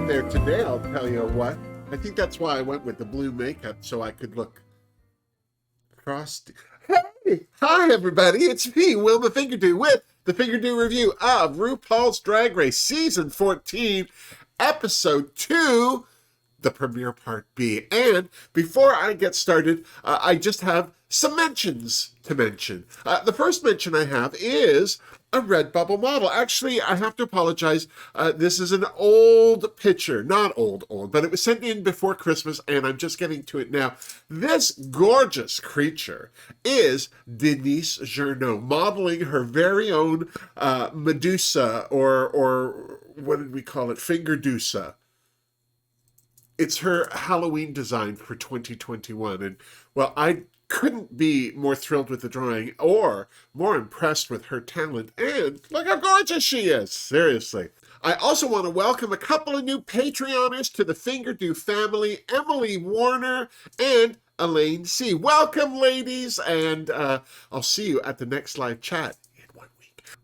there today, I'll tell you what. I think that's why I went with the blue makeup, so I could look frosty. Hey! Hi, everybody. It's me, Wilma Fingerdoo, with the Fingerdoo review of RuPaul's Drag Race Season 14, Episode 2, the premiere part B. And before I get started, I just have some mentions to mention. The first mention I have is a Redbubble model. Actually, I have to apologize. This is an old picture. Not old, but it was sent in before Christmas, and I'm just getting to it now. This gorgeous creature is Denise Journeau, modeling her very own Medusa, or what did we call it? Fingerdoosa. It's her Halloween design for 2021. And, well, I couldn't be more thrilled with the drawing or more impressed with her talent. And look how gorgeous she is. Seriously. I also want to welcome a couple of new Patreoners to the Fingerdoo family, Emily Warner and Elaine C. Welcome, ladies. And I'll see you at the next live chat.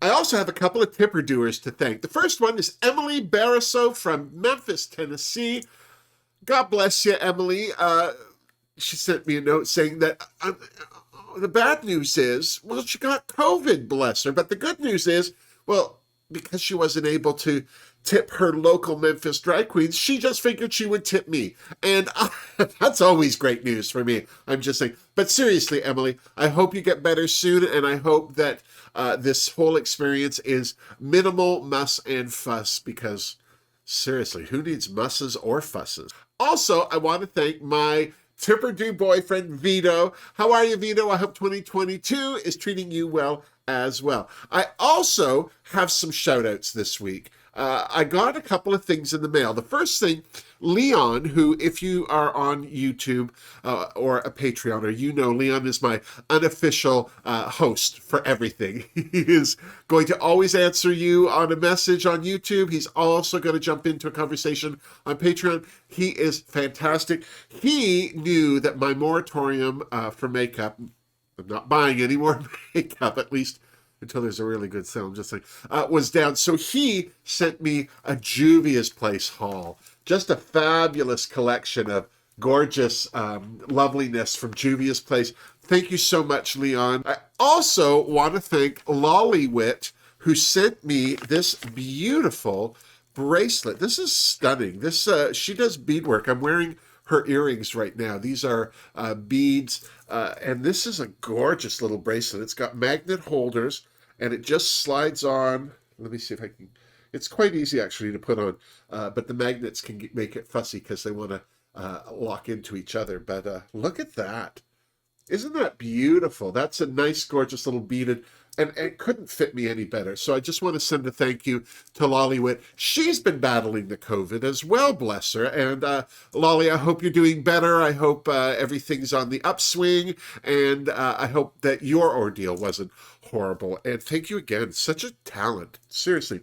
I also have a couple of tipper doers to thank. The first one is Emily Bariso from Memphis, Tennessee. God bless you, Emily. She sent me a note saying that the bad news is, well, she got COVID, bless her. But the good news is, well, because she wasn't able to tip her local Memphis drag queens, she just figured she would tip me. And that's always great news for me. I'm just saying. But seriously, Emily, I hope you get better soon. And I hope that this whole experience is minimal muss and fuss, because seriously, who needs musses or fusses? Also, I want to thank my tipper-do boyfriend, Vito. How are you, Vito? I hope 2022 is treating you well as well. I also have some shout-outs this week. I got a couple of things in the mail. The first thing, Leon, who, if you are on YouTube or a Patreoner, you know Leon is my unofficial host for everything. He is going to always answer you on a message on YouTube. He's also going to jump into a conversation on Patreon. He is fantastic. He knew that my moratorium for makeup, I'm not buying any more makeup, at least until there's a really good sale, I'm just saying, was down. So he sent me a Juvia's Place haul. Just a fabulous collection of gorgeous loveliness from Juvia's Place. Thank you so much, Leon. I also want to thank Lollywit, who sent me this beautiful bracelet. This is stunning. This she does beadwork. I'm wearing her earrings right now. These are beads, and this is a gorgeous little bracelet. It's got magnet holders, and it just slides on. Let me see if I can. It's quite easy, actually, to put on, but the magnets can make it fussy because they want to lock into each other. But look at that. Isn't that beautiful? That's a nice, gorgeous little beaded, and it couldn't fit me any better. So I just want to send a thank you to Lollywit. She's been battling the COVID as well, bless her. And Lolly, I hope you're doing better. I hope everything's on the upswing, and I hope that your ordeal wasn't horrible. And thank you again. Such a talent. Seriously.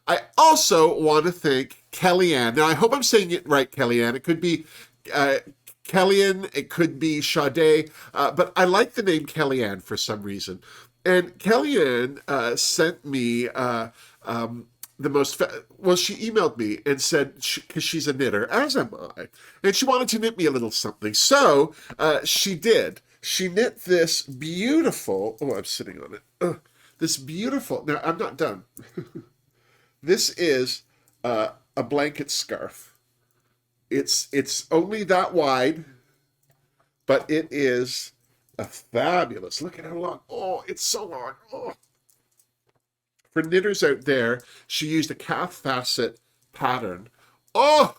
I also want to thank Kellyanne. Now, I hope I'm saying it right, Kellyanne. It could be Kellyanne, it could be Sade, but I like the name Kellyanne for some reason. And Kellyanne sent me the most, well, she emailed me and said, because she's a knitter, as am I, and she wanted to knit me a little something. So she did. She knit this beautiful, oh, I'm sitting on it, this beautiful, now I'm not done. This is a blanket scarf. It's only that wide, but it is a fabulous. Look at how long. Oh, it's so long. Oh. For knitters out there, she used a calf facet pattern. Oh,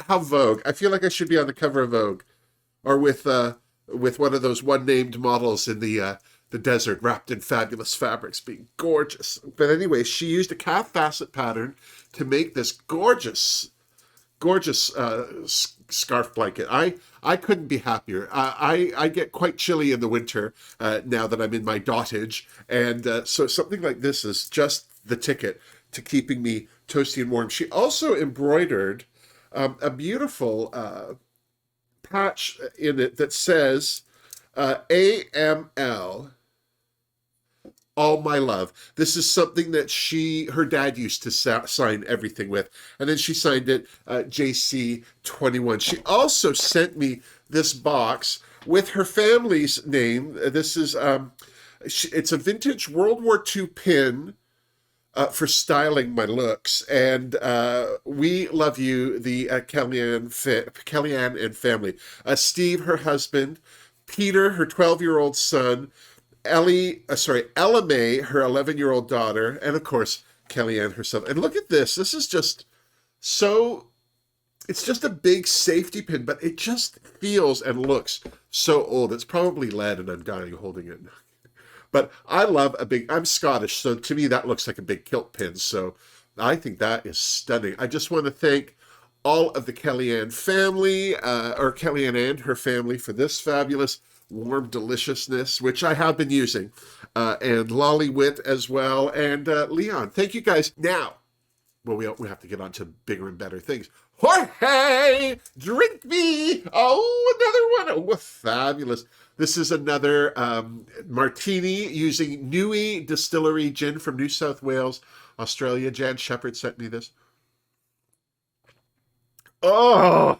how Vogue. I feel like I should be on the cover of Vogue, or with one of those one-named models in the desert, wrapped in fabulous fabrics, being gorgeous. But anyway, she used a calf facet pattern to make this gorgeous scarf blanket. I couldn't be happier. I get quite chilly in the winter now that I'm in my dotage, and so something like this is just the ticket to keeping me toasty and warm. She also embroidered a beautiful patch in it that says AML all my love. This is something that her dad used to sign everything with. And then she signed it JC21. She also sent me this box with her family's name. This is, it's a vintage World War II pin for styling my looks. And we love you, the Kellyanne and family. Steve, her husband, Peter, her 12-year-old son, Ella May, her 11-year-old daughter, and of course, Kellyanne herself. And look at this. This is just so, it's just a big safety pin, but it just feels and looks so old. It's probably lead and I'm dying holding it. But I love I'm Scottish, so to me that looks like a big kilt pin. So I think that is stunning. I just want to thank all of the Kellyanne family, or Kellyanne and her family, for this fabulous warm deliciousness, which I have been using, and Lolly Wit as well, and Leon. Thank you guys. Now, well, we have to get on to bigger and better things. Jorge, drink me. Oh, another one. Oh, fabulous. This is another martini using Nui Distillery gin from New South Wales, Australia. Jan Shepherd sent me this. Oh!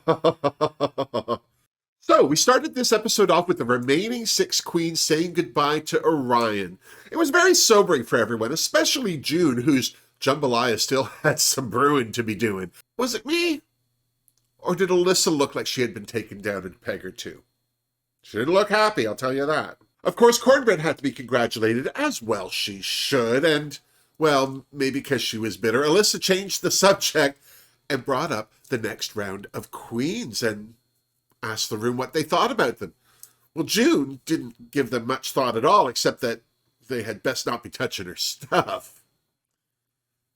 So we started this episode off with the remaining 6 queens saying goodbye to Orion. It was very sobering for everyone, especially June, whose jambalaya still had some brewing to be doing. Was it me? Or did Alyssa look like she had been taken down a peg or two? She didn't look happy, I'll tell you that. Of course, Cornbread had to be congratulated, as well she should, and, well, maybe because she was bitter, Alyssa changed the subject and brought up the next round of queens and asked the room what they thought about them. Well, June didn't give them much thought at all, except that they had best not be touching her stuff.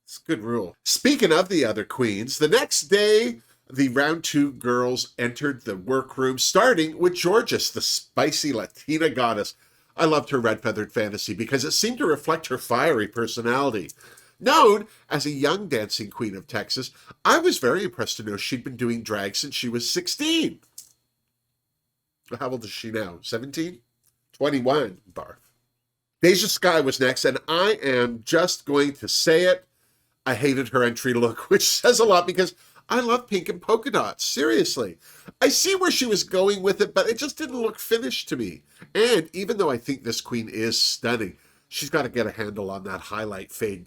It's a good rule. Speaking of the other queens, the next day, the round 2 girls entered the workroom, starting with Georges, the spicy Latina goddess. I loved her red-feathered fantasy because it seemed to reflect her fiery personality. Known as a young dancing queen of Texas, I was very impressed to know she'd been doing drag since she was 16. How old is she now? 17? 21, barf. Deja Skye was next, and I am just going to say it. I hated her entry look, which says a lot because I love pink and polka dots. Seriously. I see where she was going with it, but it just didn't look finished to me. And even though I think this queen is stunning, she's got to get a handle on that highlight fade.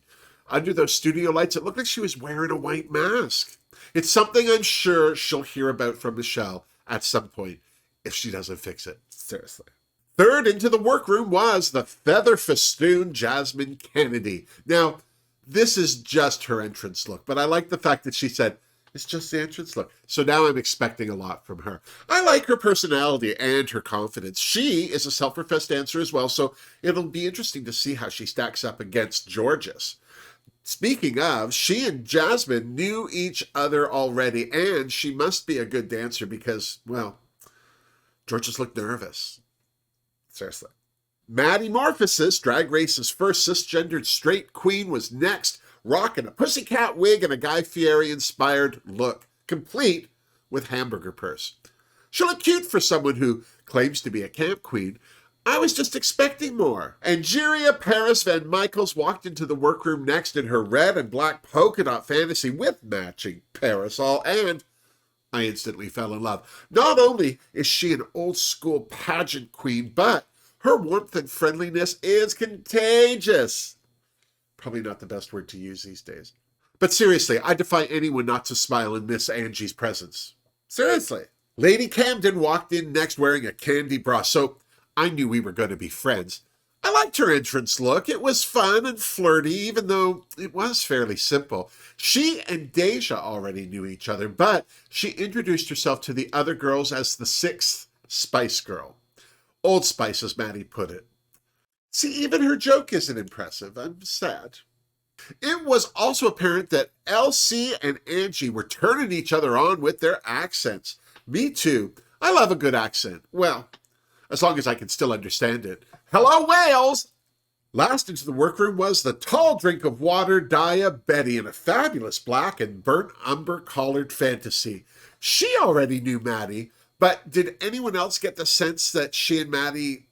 Under those studio lights, it looked like she was wearing a white mask. It's something I'm sure she'll hear about from Michelle at some point if she doesn't fix it. Seriously. Third into the workroom was the feather festoon Jasmine Kennedy. Now, this is just her entrance look, but I like the fact that she said, it's just the entrance look. So now I'm expecting a lot from her. I like her personality and her confidence. She is a self-professed dancer as well, so it'll be interesting to see how she stacks up against Georges. Speaking of, she and Jasmine knew each other already, and she must be a good dancer because, well, Georges looked nervous. Seriously. Maddie Morphosis, Drag Race's first cisgendered straight queen, was next, rocking a pussycat wig and a Guy Fieri-inspired look, complete with hamburger purse. She looked cute for someone who claims to be a camp queen. I was just expecting more. Angeria Paris Van Michaels walked into the workroom next in her red and black polka dot fantasy with matching parasol, and I instantly fell in love. Not only is she an old school pageant queen, but her warmth and friendliness is contagious. Probably not the best word to use these days. But seriously, I defy anyone not to smile in Miss Angie's presence. Seriously. Lady Camden walked in next wearing a candy bra, so I knew we were going to be friends. I liked her entrance look. It was fun and flirty, even though it was fairly simple. She and Deja already knew each other, but she introduced herself to the other girls as the 6th Spice Girl. Old Spice, as Maddie put it. See, even her joke isn't impressive. I'm sad. It was also apparent that Elsie and Angie were turning each other on with their accents. Me too. I love a good accent. Well, as long as I can still understand it. Hello, Wales! Last into the workroom was the tall drink of water, Daya Betty, in a fabulous black and burnt umber collared fantasy. She already knew Maddie, but did anyone else get the sense that she and Maddie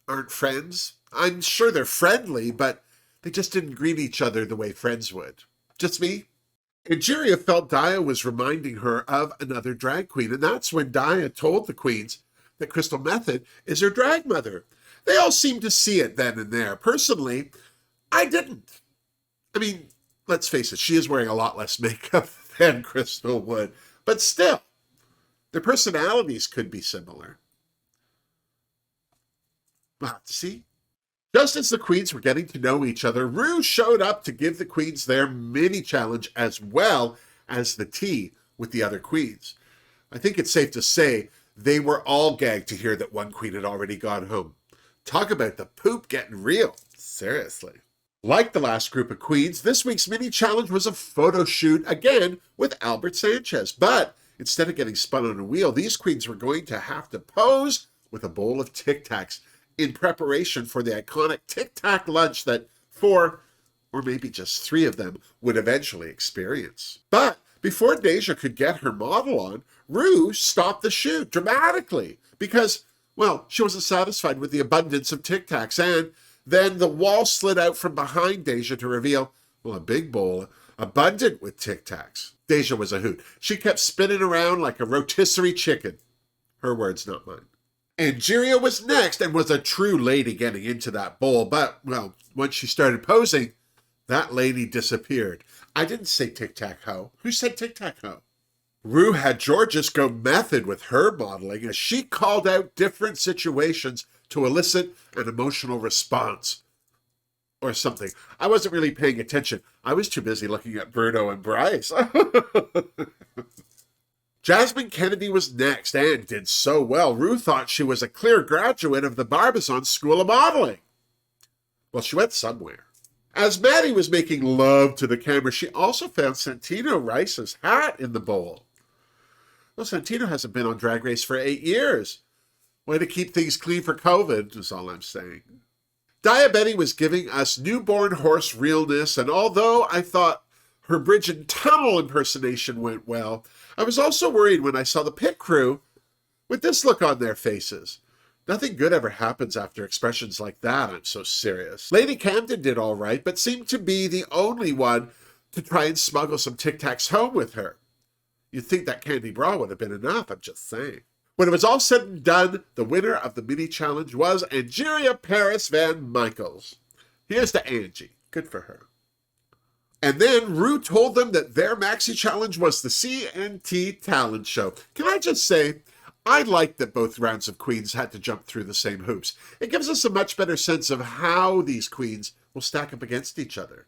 aren't friends? I'm sure they're friendly, but they just didn't greet each other the way friends would. Just me? Angeria felt Daya was reminding her of another drag queen, and that's when Daya told the queens that Crystal Method is her drag mother. They all seemed to see it then and there. Personally, I didn't. I mean, let's face it, she is wearing a lot less makeup than Crystal would, but still, their personalities could be similar. Well, see? Just as the queens were getting to know each other, Ru showed up to give the queens their mini challenge as well as the tea with the other queens. I think it's safe to say they were all gagged to hear that one queen had already gone home. Talk about the poop getting real. Seriously. Like the last group of queens, this week's mini challenge was a photo shoot again with Albert Sanchez. But instead of getting spun on a wheel, these queens were going to have to pose with a bowl of Tic Tacs in preparation for the iconic Tic Tac lunch that 4, or maybe just 3 of them would eventually experience. But before Deja could get her model on, Ru stopped the shoot dramatically because, well, she wasn't satisfied with the abundance of Tic Tacs, and then the wall slid out from behind Deja to reveal, well, a big bowl abundant with Tic Tacs. Deja was a hoot. She kept spinning around like a rotisserie chicken. Her words, not mine. Angeria was next and was a true lady getting into that bowl, but, well, once she started posing, that lady disappeared. I didn't say tic-tac-hoe. Who said tic-tac-hoe? Ru had Georges go method with her modeling as she called out different situations to elicit an emotional response. Or something. I wasn't really paying attention. I was too busy looking at Bruno and Bryce. Jasmine Kennedy was next and did so well. Ru thought she was a clear graduate of the Barbizon School of Modeling. Well, she went somewhere. As Maddie was making love to the camera, she also found Santino Rice's hat in the bowl. Well, Santino hasn't been on Drag Race for 8 years. Way to keep things clean for COVID, is all I'm saying. Diabetti was giving us newborn horse realness, and although I thought her bridge and tunnel impersonation went well, I was also worried when I saw the pit crew with this look on their faces. Nothing good ever happens after expressions like that, I'm so serious. Lady Camden did all right, but seemed to be the only one to try and smuggle some Tic Tacs home with her. You'd think that candy bra would have been enough, I'm just saying. When it was all said and done, the winner of the mini challenge was Angeria Paris Van Michaels. Here's to Angie. Good for her. And then Ru told them that their maxi challenge was the CNT talent show. Can I just say, I like that both rounds of queens had to jump through the same hoops. It gives us a much better sense of how these queens will stack up against each other.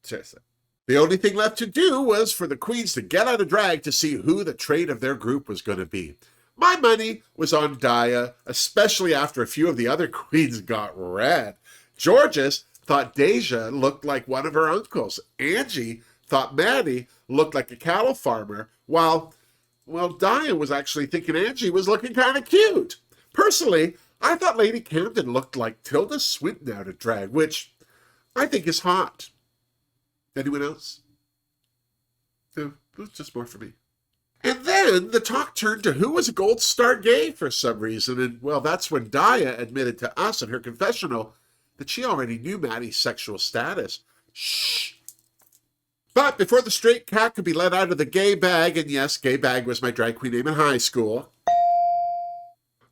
Seriously. The only thing left to do was for the queens to get out of drag to see who the trait of their group was going to be. My money was on Daya, especially after a few of the other queens got red. Georges thought Deja looked like one of her uncles. Angie thought Maddie looked like a cattle farmer, while Daya was actually thinking Angie was looking kind of cute. Personally, I thought Lady Camden looked like Tilda Swinton out of drag, which I think is hot. Anyone else? No, it's just more for me. And then the talk turned to who was a gold star gay for some reason, and, well, that's when Daya admitted to us in her confessional that she already knew Maddie's sexual status. Shh. But before the straight cat could be let out of the gay bag, and yes, gay bag was my drag queen name in high school,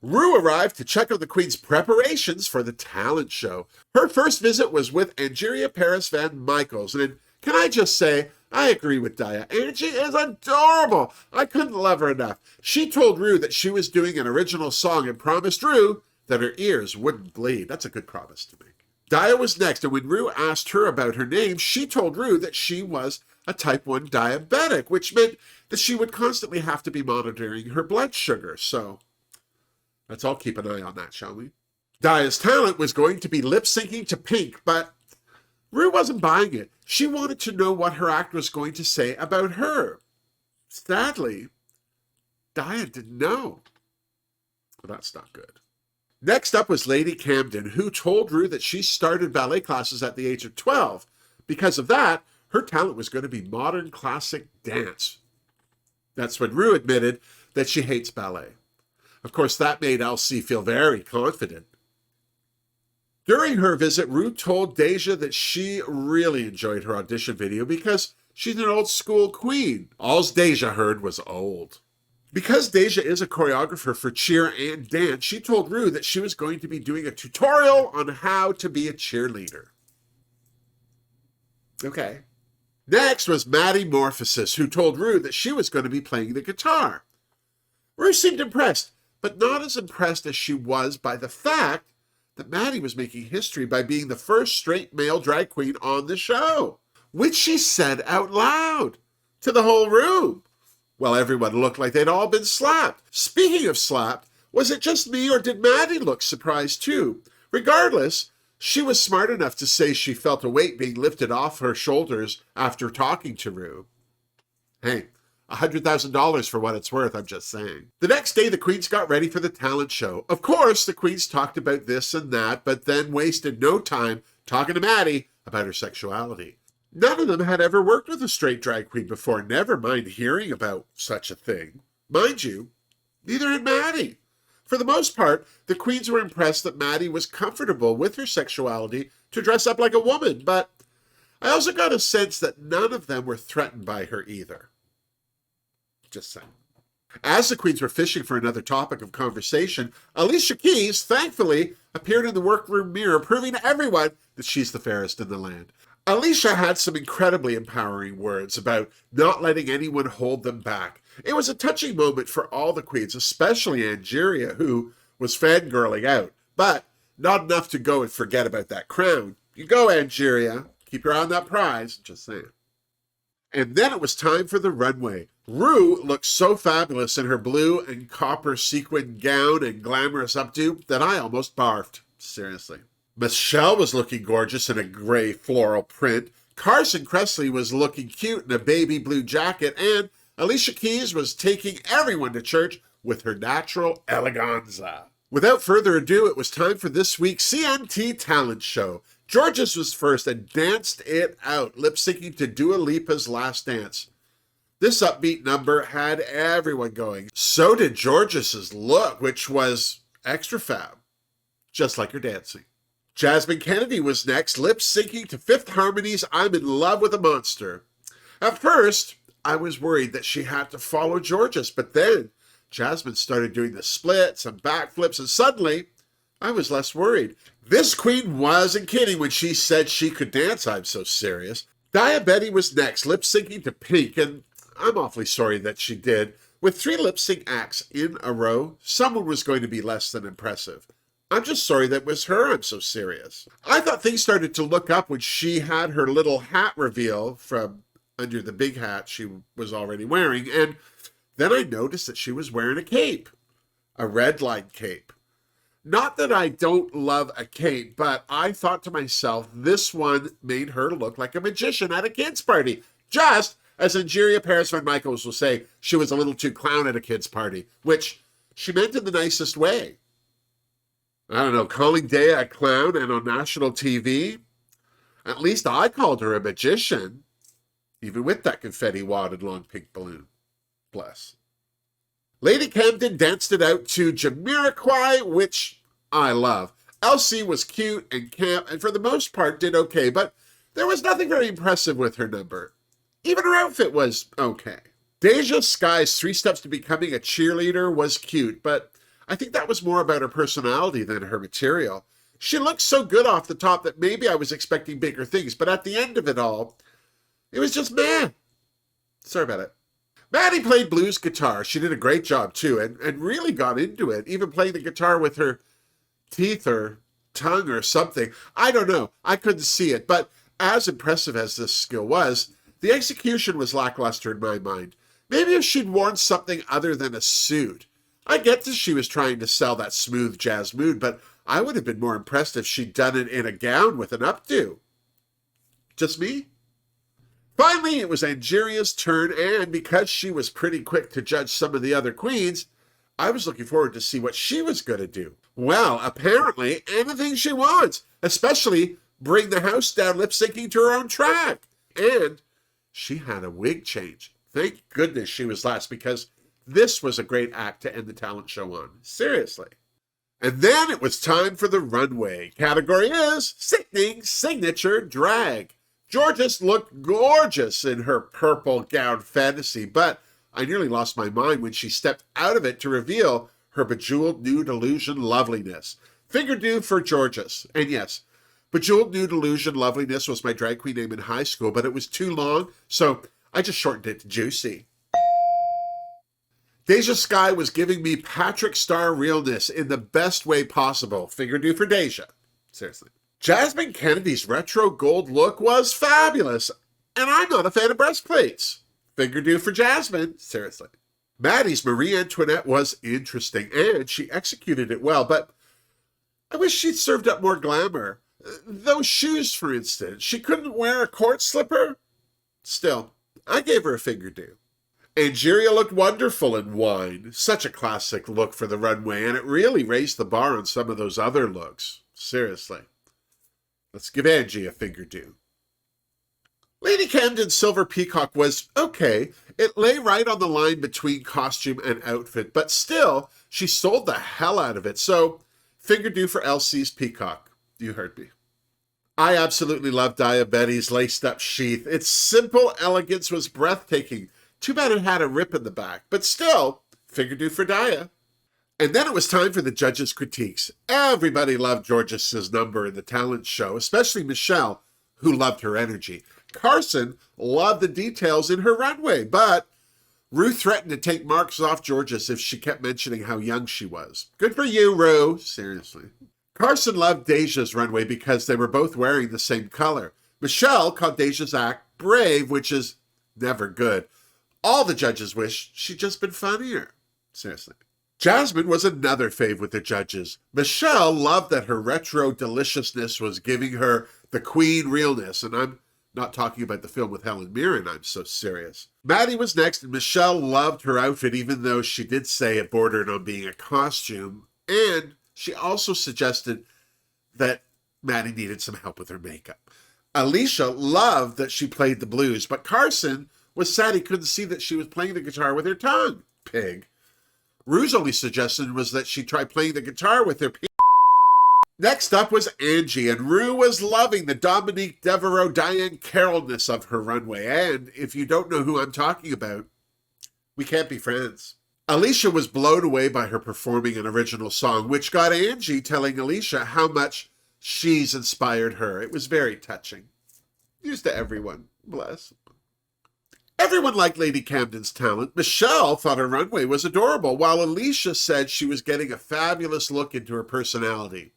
Ru arrived to check on the queen's preparations for the talent show. Her first visit was with Angeria Paris Van Michaels, and can I just say, I agree with Daya. Angie is adorable. I couldn't love her enough. She told Ru that she was doing an original song and promised Ru that her ears wouldn't bleed. That's a good promise to make. Daya was next, and when Ru asked her about her name, she told Ru that she was a type 1 diabetic, which meant that she would constantly have to be monitoring her blood sugar. So let's all keep an eye on that, shall we? Daya's talent was going to be lip-syncing to Pink, but Ru wasn't buying it. She wanted to know what her act was going to say about her. Sadly, Daya didn't know. Well, that's not good. Next up was Lady Camden, who told Ru that she started ballet classes at the age of 12. Because of that, her talent was going to be modern classic dance. That's when Ru admitted that she hates ballet. Of course, that made LC feel very confident. During her visit, Ru told Deja that she really enjoyed her audition video because she's an old school queen. All's Deja heard was old. Because Deja is a choreographer for cheer and dance, she told Ru that she was going to be doing a tutorial on how to be a cheerleader. Okay. Next was Maddie Morphosis, who told Ru that she was going to be playing the guitar. Ru seemed impressed, but not as impressed as she was by the fact that Maddie was making history by being the first straight male drag queen on the show, which she said out loud to the whole room. Well, everyone looked like they'd all been slapped. Speaking of slapped, was it just me or did Maddie look surprised too? Regardless, she was smart enough to say she felt a weight being lifted off her shoulders after talking to Ru. Hey, $100,000 for what it's worth, I'm just saying. The next day, the queens got ready for the talent show. Of course, the queens talked about this and that, but then wasted no time talking to Maddie about her sexuality. None of them had ever worked with a straight drag queen before, never mind hearing about such a thing. Mind you, neither had Maddie. For the most part, the queens were impressed that Maddie was comfortable with her sexuality to dress up like a woman, but I also got a sense that none of them were threatened by her either. Just saying. As the queens were fishing for another topic of conversation, Alicia Keys, thankfully, appeared in the workroom mirror, proving to everyone that she's the fairest in the land. Alicia had some incredibly empowering words about not letting anyone hold them back. It was a touching moment for all the queens, especially Angeria, who was fangirling out, but not enough to go and forget about that crown. You go, Angeria. Keep your eye on that prize. Just saying. And then it was time for the runway. Ru looked so fabulous in her blue and copper sequin gown and glamorous updo that I almost barfed. Seriously. Michelle was looking gorgeous in a gray floral print. Carson Kressley was looking cute in a baby blue jacket. And Alicia Keys was taking everyone to church with her natural eleganza. Without further ado, it was time for this week's CNT talent show. Georges was first and danced it out, lip-syncing to Dua Lipa's Last Dance. This upbeat number had everyone going. So did Georges' look, which was extra fab, just like her dancing. Jasmine Kennedy was next, lip-syncing to Fifth Harmony's I'm in Love with a Monster. At first, I was worried that she had to follow Georges, but then Jasmine started doing the splits and backflips, and suddenly I was less worried. This queen wasn't kidding when she said she could dance. I'm so serious. Diabetti was next, lip-syncing to Pink, and I'm awfully sorry that she did. With 3 lip-sync acts in a row, someone was going to be less than impressive. I'm just sorry that was her. I'm so serious. I thought things started to look up when she had her little hat reveal from under the big hat she was already wearing, and then I noticed that she was wearing a cape, a red line cape. Not that I don't love a cape, but I thought to myself, this one made her look like a magician at a kid's party. Just as Angeria Paris Van Michaels will say, she was a little too clown at a kid's party, which she meant in the nicest way. I don't know, calling Dea a clown and on national TV? At least I called her a magician, even with that confetti wadded long pink balloon. Bless. Lady Camden danced it out to Jamiroquai, which I love. Elsie was cute and camp, and for the most part did okay, but there was nothing very impressive with her number. Even her outfit was okay. Deja Sky's 3 steps to becoming a cheerleader was cute, but I think that was more about her personality than her material. She looked so good off the top that maybe I was expecting bigger things, but at the end of it all, it was just meh. Sorry about it. Maddie played blues guitar. She did a great job too, and really got into it, even playing the guitar with her teeth or tongue or something. I don't know. I couldn't see it, but as impressive as this skill was, the execution was lackluster in my mind. Maybe if she'd worn something other than a suit. I get that she was trying to sell that smooth jazz mood, but I would have been more impressed if she'd done it in a gown with an updo. Just me? Finally, it was Angeria's turn, and because she was pretty quick to judge some of the other queens, I was looking forward to see what she was going to do. Well, apparently, anything she wants, especially bring the house down lip-syncing to her own track. And she had a wig change. Thank goodness she was last, because this was a great act to end the talent show on. Seriously. And then it was time for the runway. Category is Sickening Signature Drag. Georges looked gorgeous in her purple gown fantasy, but I nearly lost my mind when she stepped out of it to reveal her bejeweled nude illusion loveliness. Fingerdoo for Georges. And yes, bejeweled nude illusion loveliness was my drag queen name in high school, but it was too long, so I just shortened it to Juicy. Deja Skye was giving me Patrick Star realness in the best way possible. Fingerdoo for Deja. Seriously. Jasmine Kennedy's retro gold look was fabulous, and I'm not a fan of breastplates. Fingerdoo for Jasmine. Seriously. Maddie's Marie Antoinette was interesting, and she executed it well, but I wish she'd served up more glamour. Those shoes, for instance. She couldn't wear a court slipper? Still, I gave her a Fingerdoo. Angeria looked wonderful in wine. Such a classic look for the runway, and it really raised the bar on some of those other looks. Seriously. Let's give Angie a Fingerdoo. Lady Camden's Silver Peacock was okay. It lay right on the line between costume and outfit, but still, she sold the hell out of it. So, Fingerdoo for Elsie's Peacock. You heard me. I absolutely love Daya Betty's laced-up sheath. Its simple elegance was breathtaking. Too bad it had a rip in the back, but still, Fingerdoo for Daya. And then it was time for the judges' critiques. Everybody loved Georges' number in the talent show, especially Michelle, who loved her energy. Carson loved the details in her runway, but Rue threatened to take marks off Georges if she kept mentioning how young she was. Good for you, Rue. Seriously. Carson loved Deja's runway because they were both wearing the same color. Michelle called Deja's act brave, which is never good. All the judges wish she'd just been funnier. Seriously. Jasmine was another fave with the judges. Michelle loved that her retro deliciousness was giving her the queen realness, and I'm not talking about the film with Helen Mirren, I'm so serious. Maddie was next, and Michelle loved her outfit, even though she did say it bordered on being a costume, and she also suggested that Maddie needed some help with her makeup. Alicia loved that she played the blues, but Carson was sad he couldn't see that she was playing the guitar with her tongue. Pig. Rue's only suggestion was that she try playing the guitar with her Next up was Angie, and Rue was loving the Dominique Devereaux Diane Carrollness of her runway. And if you don't know who I'm talking about, we can't be friends. Alicia was blown away by her performing an original song, which got Angie telling Alicia how much she's inspired her. It was very touching. Used to everyone. Bless. Everyone liked Lady Camden's talent. Michelle thought her runway was adorable, while Alicia said she was getting a fabulous look into her personality.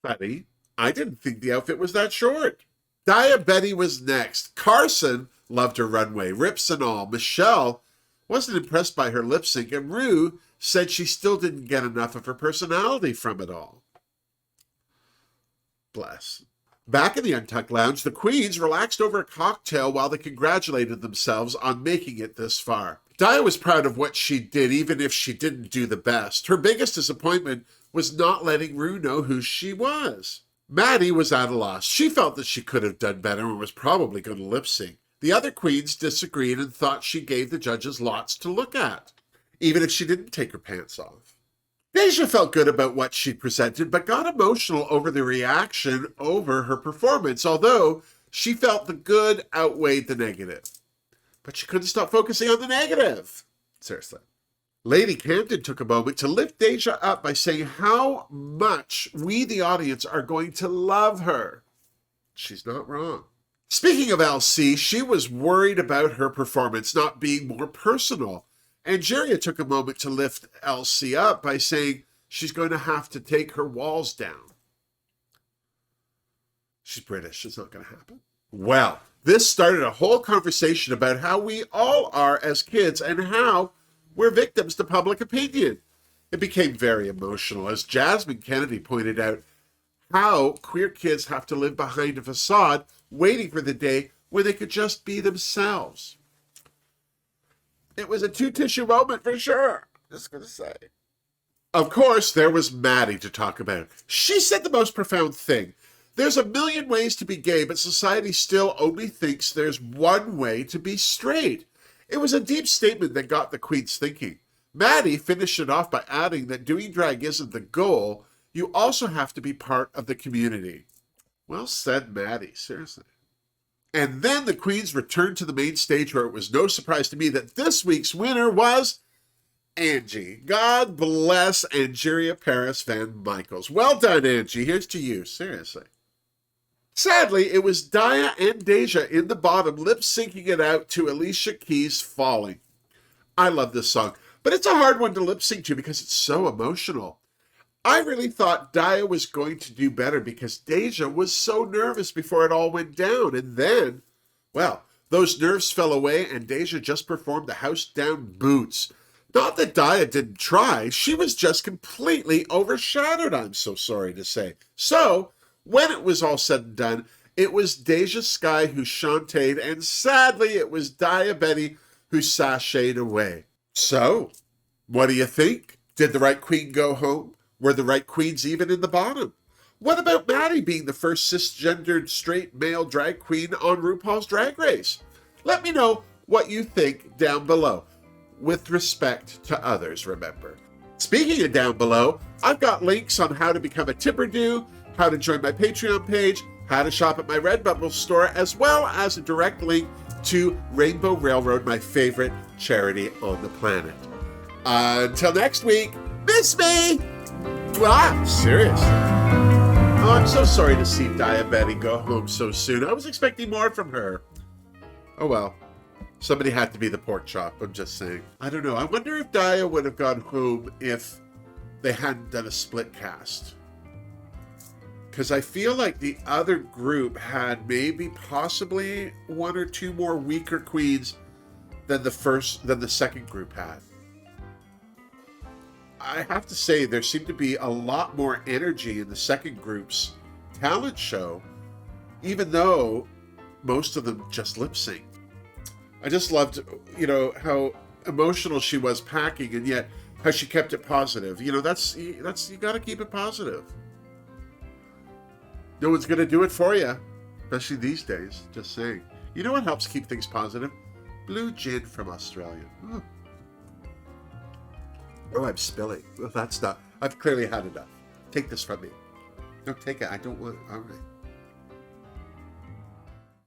Funny, I didn't think the outfit was that short. Daya Betty was next. Carson loved her runway, rips and all. Michelle wasn't impressed by her lip sync, and Rue said she still didn't get enough of her personality from it all. Bless. Back in the Untucked Lounge, the queens relaxed over a cocktail while they congratulated themselves on making it this far. Daya was proud of what she did, even if she didn't do the best. Her biggest disappointment was not letting Rue know who she was. Maddie was at a loss. She felt that she could have done better and was probably going to lip sync. The other queens disagreed and thought she gave the judges lots to look at, even if she didn't take her pants off. Deja felt good about what she presented, but got emotional over the reaction over her performance, although she felt the good outweighed the negative. But she couldn't stop focusing on the negative. Seriously. Lady Camden took a moment to lift Deja up by saying how much we, the audience, are going to love her. She's not wrong. Speaking of LC, she was worried about her performance not being more personal. Angeria took a moment to lift Elsie up by saying she's going to have to take her walls down. She's British. It's not going to happen. Well, this started a whole conversation about how we all are as kids and how we're victims to public opinion. It became very emotional as Jasmine Kennedy pointed out how queer kids have to live behind a facade waiting for the day when they could just be themselves. It was a two-tissue moment for sure. Just gonna say. Of course, there was Maddie to talk about. She said the most profound thing. There's a million ways to be gay, but society still only thinks there's one way to be straight. It was a deep statement that got the queens thinking. Maddie finished it off by adding that doing drag isn't the goal, You also have to be part of the community. Well said, Maddie. Seriously. And then the queens returned to the main stage, where it was no surprise to me that this week's winner was Angie. God bless Angeria Paris Van Michaels. Well done, Angie. Here's to you. Seriously. Sadly, it was Daya and Deja in the bottom, lip-syncing it out to Alicia Keys' Falling. I love this song, but it's a hard one to lip-sync to because it's so emotional. I really thought Daya was going to do better because Deja was so nervous before it all went down. And then, well, those nerves fell away and Deja just performed the house down boots. Not that Daya didn't try, she was just completely overshadowed, I'm so sorry to say. So, when it was all said and done, it was Deja Sky who shantaed, and sadly it was Daya Betty who sashayed away. So, what do you think? Did the right queen go home? Were the right queens even in the bottom? What about Maddie being the first cisgendered straight male drag queen on RuPaul's Drag Race? Let me know what you think down below. With respect to others, remember. Speaking of down below, I've got links on how to become a Fingerdoo, how to join my Patreon page, how to shop at my Redbubble store, as well as a direct link to Rainbow Railroad, my favorite charity on the planet. Until next week, miss me! Ah, seriously. Oh, I'm so sorry to see Daya Betty go home so soon. I was expecting more from her. Oh well. Somebody had to be the pork chop, I'm just saying. I don't know. I wonder if Daya would have gone home if they hadn't done a split cast. Because I feel like the other group had maybe possibly one or two more weaker queens than the second group had. I have to say, there seemed to be a lot more energy in the second group's talent show, even though most of them just lip synced. I just loved, how emotional she was packing, and yet how she kept it positive. You got to keep it positive. No one's going to do it for you, especially these days. Just saying. You know what helps keep things positive? Blue gin from Australia. Oh, I'm spilling. Well, that's not. I've clearly had enough. Take this from me. No, take it. I don't want. All right.